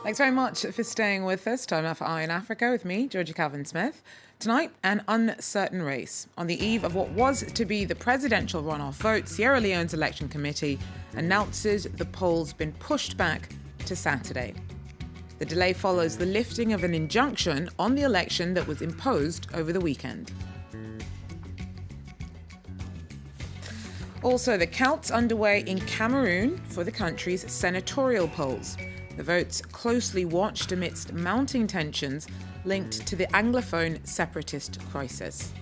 Thanks very much for staying with us. Time now for Eye in Africa with me, Georgia Calvin-Smith. Tonight, an uncertain race. On the eve of what was to be the presidential runoff vote, Sierra Leone's election committee announces the polls been pushed back to Saturday. The delay follows the lifting of an injunction on the election that was imposed over the weekend. Also, the count's underway in Cameroon for the country's senatorial polls. The votes closely watched amidst mounting tensions linked to the Anglophone separatist crisis.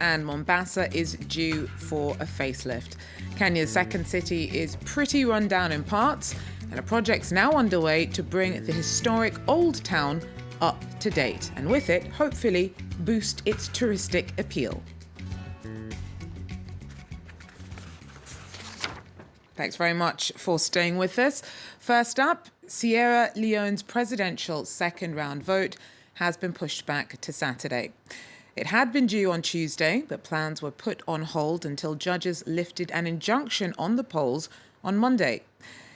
And Mombasa is due for a facelift. Kenya's second city is pretty run down in parts, and a project's now underway to bring the historic old town up to date, and with it, hopefully, boost its touristic appeal. Thanks very much for staying with us. First up, Sierra Leone's presidential second round vote has been pushed back to Saturday. It had been due on Tuesday, but plans were put on hold until judges lifted an injunction on the polls on Monday.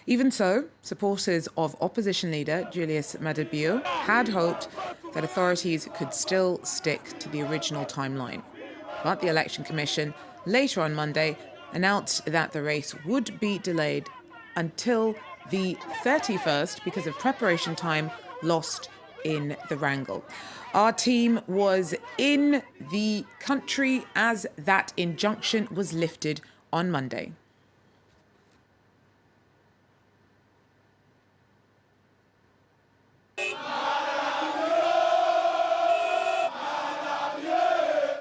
Even so, supporters of opposition leader Julius Maada Bio had hoped that authorities could still stick to the original timeline. But the Election Commission later on Monday announced that the race would be delayed until the 31st because of preparation time lost in the wrangle. Our team was in the country as that injunction was lifted on Monday.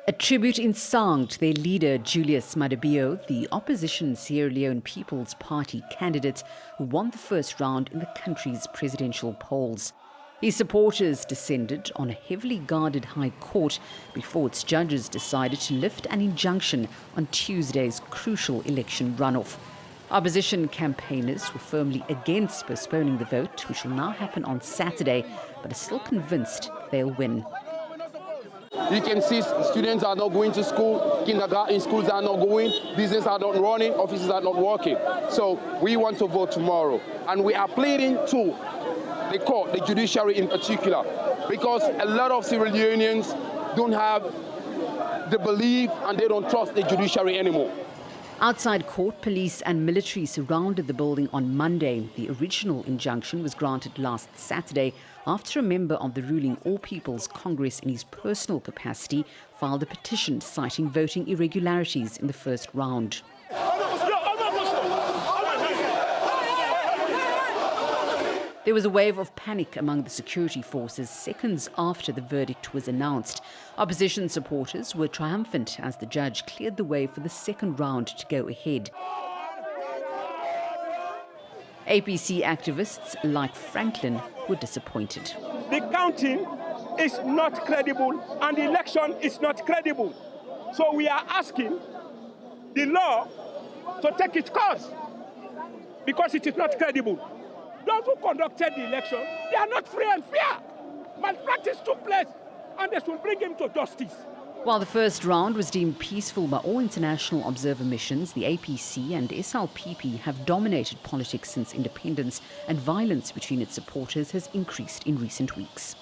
A tribute in song to their leader, Julius Maada Bio, the opposition Sierra Leone People's Party candidate who won the first round in the country's presidential polls. His supporters descended on a heavily guarded high court before its judges decided to lift an injunction on Tuesday's crucial election runoff. Opposition campaigners were firmly against postponing the vote, which will now happen on Saturday, but are still convinced they'll win. You can see students are not going to school, kindergarten schools are not going, businesses are not running, offices are not working. So we want to vote tomorrow. And we are pleading to the court, the judiciary in particular, because a lot of Sierra Leoneans don't have the belief and they don't trust the judiciary anymore. Outside court, police and military surrounded the building on Monday. The original injunction was granted last Saturday after a member of the ruling All People's Congress in his personal capacity filed a petition citing voting irregularities in the first round. There was a wave of panic among the security forces seconds after the verdict was announced. Opposition supporters were triumphant as the judge cleared the way for the second round to go ahead. APC activists like Franklin were disappointed. The counting is not credible and the election is not credible. So we are asking the law to take its course because it is not credible. Those who conducted the election, they are not free and fair. Malpractice took place and they should bring him to justice. While the first round was deemed peaceful by all international observer missions, the APC and SLPP have dominated politics since independence, and violence between its supporters has increased in recent weeks.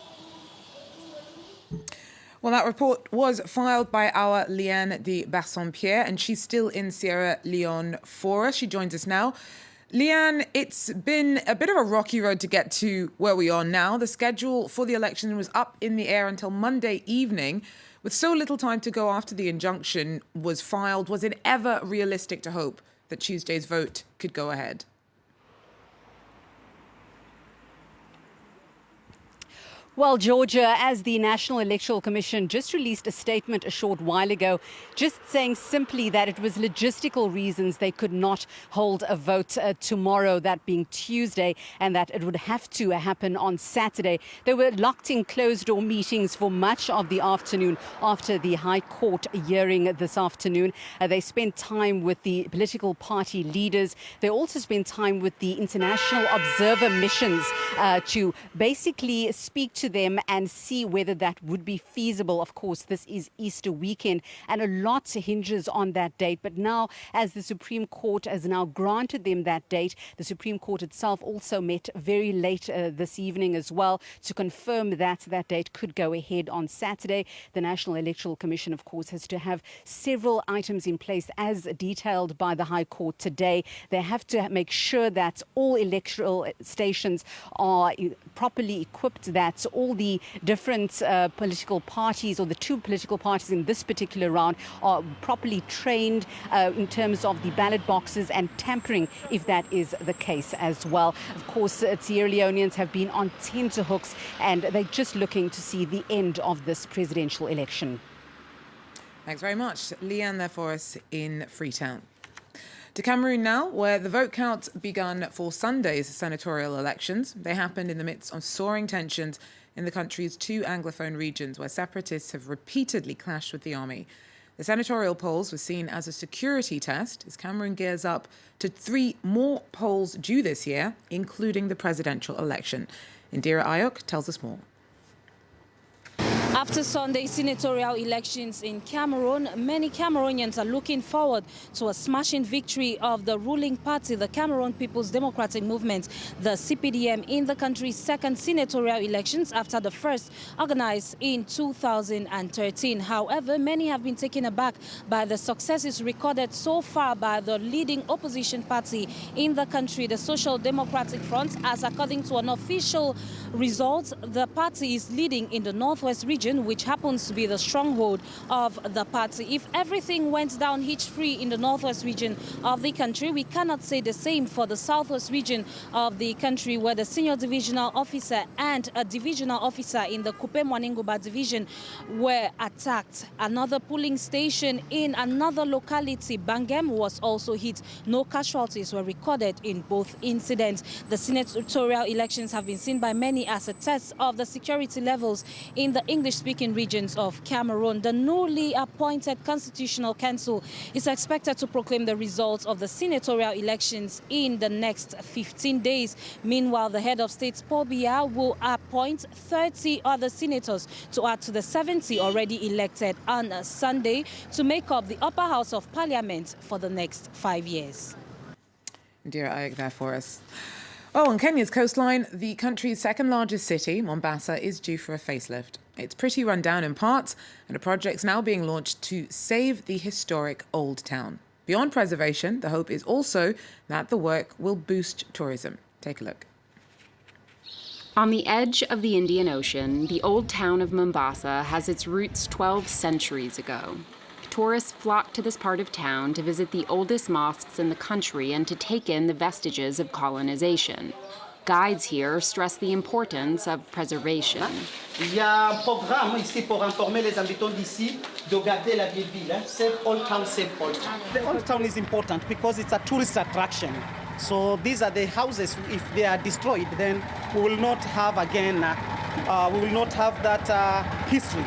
Well, that report was filed by our Liane de Bassompierre, and she's still in Sierra Leone for us. She joins us now. Liane, it's been a bit of a rocky road to get to where we are now. The schedule for the election was up in the air until Monday evening. With so little time to go after the injunction was filed, was it ever realistic to hope that Tuesday's vote could go ahead? Well, Georgia, as the National Electoral Commission just released a statement a short while ago, just saying simply that it was logistical reasons they could not hold a vote tomorrow, that being Tuesday, and that it would have to happen on Saturday. They were locked in closed-door meetings for much of the afternoon after the High Court hearing this afternoon. They spent time with the political party leaders. They also spent time with the international observer missions to basically speak to to them and see whether that would be feasible. Of course, this is Easter weekend and a lot hinges on that date. But now, as the Supreme Court has now granted them that date, the Supreme Court itself also met very late this evening as well to confirm that that date could go ahead on Saturday. The National Electoral Commission, of course, has to have several items in place as detailed by the High Court today. They have to make sure that all electoral stations are properly equipped, that all the different political parties, or the two political parties in this particular round, are properly trained in terms of the ballot boxes and tampering, if that is the case as well. Of course, Sierra Leoneans have been on tenterhooks and they're just looking to see the end of this presidential election. Thanks very much. Leanne there for us in Freetown. To Cameroon now, where the vote count begun for Sunday's senatorial elections. They happened in the midst of soaring tensions in the country's two Anglophone regions, where separatists have repeatedly clashed with the army. The senatorial polls were seen as a security test as Cameroon gears up to 3 more polls due this year, including the presidential election. Indira Ayok tells us more. After Sunday's senatorial elections in Cameroon, many Cameroonians are looking forward to a smashing victory of the ruling party, the Cameroon People's Democratic Movement, the CPDM, in the country's second senatorial elections after the first organized in 2013. However, many have been taken aback by the successes recorded so far by the leading opposition party in the country, the Social Democratic Front, as according to an official result, the party is leading in the northwest region, which happens to be the stronghold of the party. If everything went down hitch-free in the northwest region of the country, we cannot say the same for the southwest region of the country, where the senior divisional officer and a divisional officer in the Kupe Mwaninguba division were attacked. Another polling station in another locality, Bangem, was also hit. No casualties were recorded in both incidents. The senatorial elections have been seen by many as a test of the security levels in the English-speaking regions of Cameroon. The newly appointed Constitutional Council is expected to proclaim the results of the senatorial elections in the next 15 days. Meanwhile, the head of state, Paul Biya, will appoint 30 other senators to add to the 70 already elected on Sunday to make up the upper house of parliament for the next 5 years. Indira Ayok there for us. Oh, on Kenya's coastline, the country's second largest city, Mombasa, is due for a facelift. It's pretty run down in parts, and a project's now being launched to save the historic old town. Beyond preservation, the hope is also that the work will boost tourism. Take a look. On the edge of the Indian Ocean, the old town of Mombasa has its roots 12 centuries ago. Tourists flock to this part of town to visit the oldest mosques in the country and to take in the vestiges of colonization. Guides here stress the importance of preservation. Il y a un programme ici pour informer les habitants d'ici de garder la vieille ville. Save Old Town, save Old Town. The Old Town is important because it's a tourist attraction. So these are the houses. If they are destroyed, then we will not have again. We will not have that history.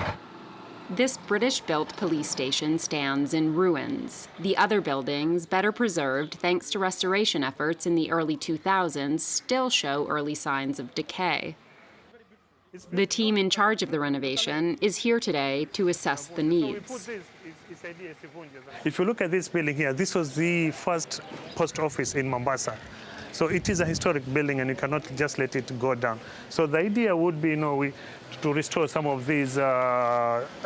This British-built police station stands in ruins. The other buildings, better preserved thanks to restoration efforts in the early 2000s, still show early signs of decay. The team in charge of the renovation is here today to assess the needs. If you look at this building here, this was the first post office in Mombasa. So it is a historic building and you cannot just let it go down. So the idea would be, to restore some of these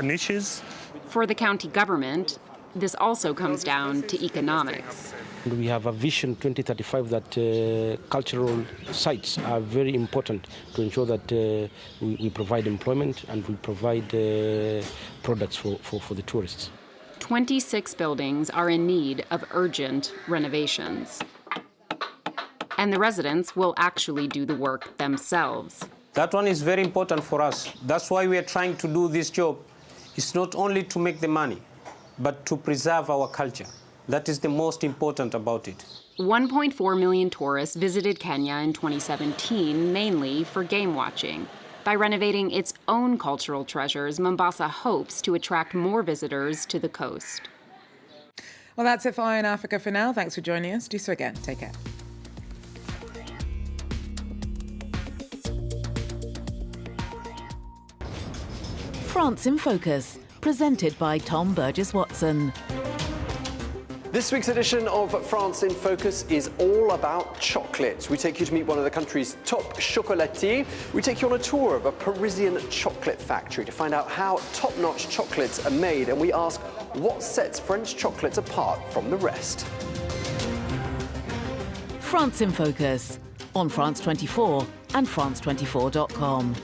niches. For the county government, this also comes down to economics. We have a vision 2035 that cultural sites are very important to ensure that we provide employment and we provide products for the tourists. 26 buildings are in need of urgent renovations. And the residents will actually do the work themselves. That one is very important for us. That's why we are trying to do this job. It's not only to make the money, but to preserve our culture. That is the most important about it. 1.4 million tourists visited Kenya in 2017, mainly for game watching. By renovating its own cultural treasures, Mombasa hopes to attract more visitors to the coast. Well, that's it for Eye on Africa for now. Thanks for joining us. Do so again. Take care. France in Focus, presented by Tom Burgess-Watson. This week's edition of France in Focus is all about chocolate. We take you to meet one of the country's top chocolatiers. We take you on a tour of a Parisian chocolate factory to find out how top-notch chocolates are made, and we ask what sets French chocolates apart from the rest. France in Focus on France 24 and France24.com.